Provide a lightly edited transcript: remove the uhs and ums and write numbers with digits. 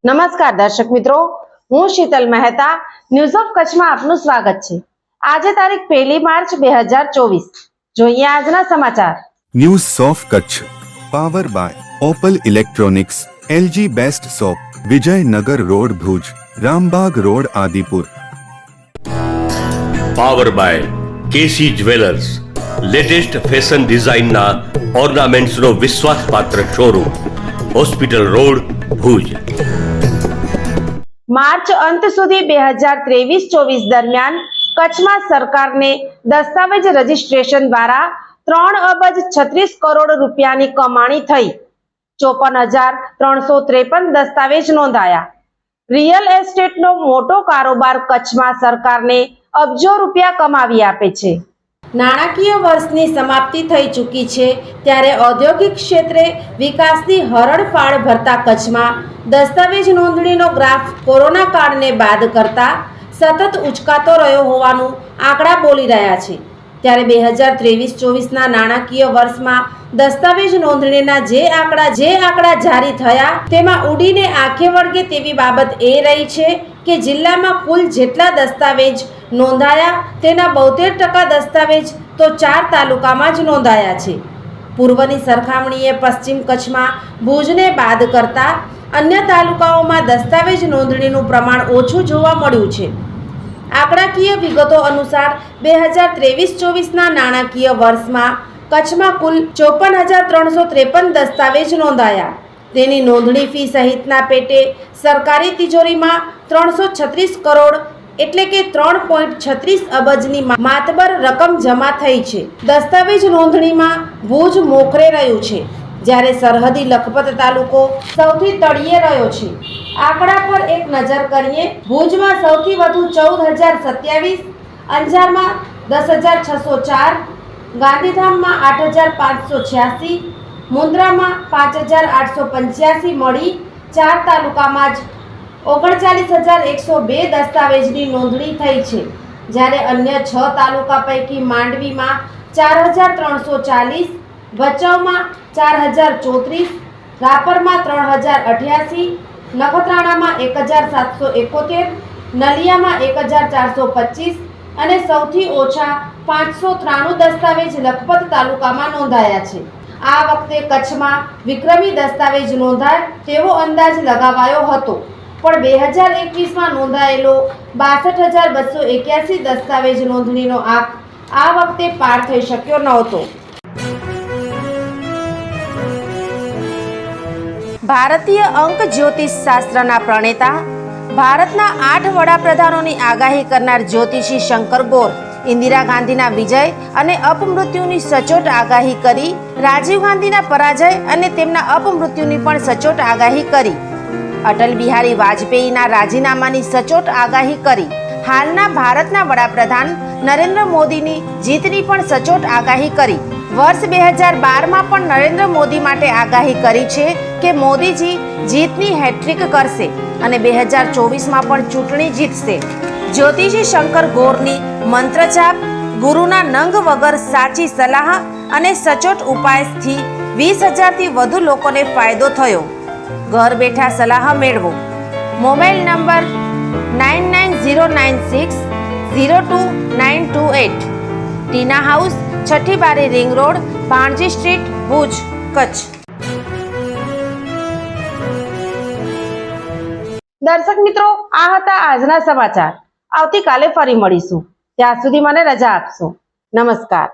નમસ્કાર દર્શક મિત્રો, હું શીતલ મહેતા ન્યૂઝ ઓફ કચ્છમાં આપનું સ્વાગત છે। આજે તારીખ 1 માર્ચ 2024। જોઈએ આજના સમાચાર। News of Kutch power by Opal electronics, LG best shop, Vijaynagar road Bhuj, Rambagh road Adipur. Power by KC jewellers, latest fashion ડિઝાઇનના ઓર્નામેન્ટ્સનો વિશ્વાસપાત્ર showroom, hospital road Bhuj. March અંત સુધી 2023-24 દરમિયાન કચ્છમાં સરકારને દસ્તાવેજ રજીસ્ટ્રેશન દ્વારા 3 અબજ 36 કરોડ રૂપિયાની કમાણી થઈ। 54,353 દસ્તાવેજ નોંધાયા। રિયલ એસ્ટેટનો મોટો કારોબાર કચ્છમાં સરકારને અબજો રૂપિયા કમાવી આપે છે। નાણાકીય વર્ષની સમાપ્તિ થઈ ચૂકી છે, ત્યારે ઔદ્યોગિક ક્ષેત્રે વિકાસની હરણફાળ ભરતા કચ્છમાં દસ્તાવેજ નોંધણીનો ગ્રાફ કોરોના કાળને બાદ કરતા સતત ઉચકાતો રહ્યો હોવાનું આંકડા બોલી રહ્યા છે। ત્યારે 2023-24ના નાણાકીય વર્ષમાં દસ્તાવેજ નોંધણીના જે આંકડા જારી થયા તેમાં ઉડીને આંખે વળગે તેવી બાબત એ રહી છે કે જિલ્લામાં કુલ જેટલા દસ્તાવેજ નોંધાયા તેના 72% દસ્તાવેજ તો 4 તાલુકામાં જ નોંધાયા છે। પૂર્વની સરખામણીએ પશ્ચિમ કચ્છમાં ભુજને બાદ કરતા અન્ય તાલુકાઓમાં દસ્તાવેજ નોંધણીનું પ્રમાણ ઓછું જોવા મળ્યું છે। આંકડાકીય વિગતો અનુસાર 2023-24ના નાણાકીય વર્ષમાં કચ્છમાં કુલ 54,353 દસ્તાવેજ નોંધાયા। તેની નોંધણી ફી સહિતના પેટે સરકારી તિજોરીમાં 336 કરોડ એટલે કે 3.36 અબજની માતબર રકમ જમા થઈ છે। દસ્તાવેજ નોંધણીમાં ભુજ મોખરે રહ્યું છે, જ્યારે સરહદી લખપત તાલુકો સૌથી તળિયે રહ્યો છે। આંકડા પર એક નજર કરીએ। ભુજમાં સૌથી વધુ 14,027, અંજારમાં 10,604, ગાંધીધામમાં 8,586, મુન્દ્રામાં 5,885 મળી 4 તાલુકામાં જ 39,102 દસ્તાવેજની નોંધણી થઈ છે, જ્યારે અન્ય 6 તાલુકા પૈકી માંડવીમાં 4,340, ભચાઉમાં 4,034, રાપરમાં 3,088, નખત્રાણામાં 1,771, નલિયામાં 1,425 અને સૌથી ઓછા 593 દસ્તાવેજ લખપત તાલુકામાં નોંધાયા છે। આ વખતે કચ્છમાં વિક્રમી દસ્તાવેજ નોંધાય તેવો અંદાજ લગાવાયો હતો, પણ 2021માં નોંધાયેલો 62,281 દસ્તાવેજ નોંધણીનો આંક આ વખતે પાર થઈ શક્યો નહોતો। ભારતીય અંક જ્યોતિષ શાસ્ત્રના પ્રણેતા, ભારતના 8 વડાપ્રધાનોની આગાહી કરનાર જ્યોતિષી શંકર ગોર ઇન્દિરા ગાંધીના વિજય અને અપમૃત્યુની સચોટ આગાહી કરી, રાજીવ ગાંધીના પરાજય અને તેમના અપમૃત્યુની પણ સચોટ આગાહી કરી, અટલ બિહારી વાજપેયીના રાજીનામાની સચોટ આગાહી કરી, હાલના ભારતના વડાપ્રધાન નરેન્દ્ર મોદીની જીતની પણ સચોટ આગાહી કરી। વર્ષ 2012માં પણ નરેન્દ્ર મોદી માટે આગાહી કરી છે કે મોદીજી જીતની હેટ્રિક કરશે અને 2024માં પણ ચૂંટણી જીતશે। જ્યોતિષી શંકર ગોરની મંત્રજાપ, ગુરુના નંગ વગર સાચી સલાહ અને સચોટ ઉપાયથી 20,000થી વધુ લોકોને ફાયદો થયો। ઘર બેઠા સલાહ મેળવો। મોબાઈલ નંબર 9909602928, ટીના હાઉસ, છઠ્ઠી બારી ring road, Bhanji street, Bhuj, Kutch. દર્શક મિત્રો, આ હતા આજના સમાચાર। આવતીકાલે ફરી મળીશું, ત્યાં સુધી મને રજા આપશો। નમસ્કાર।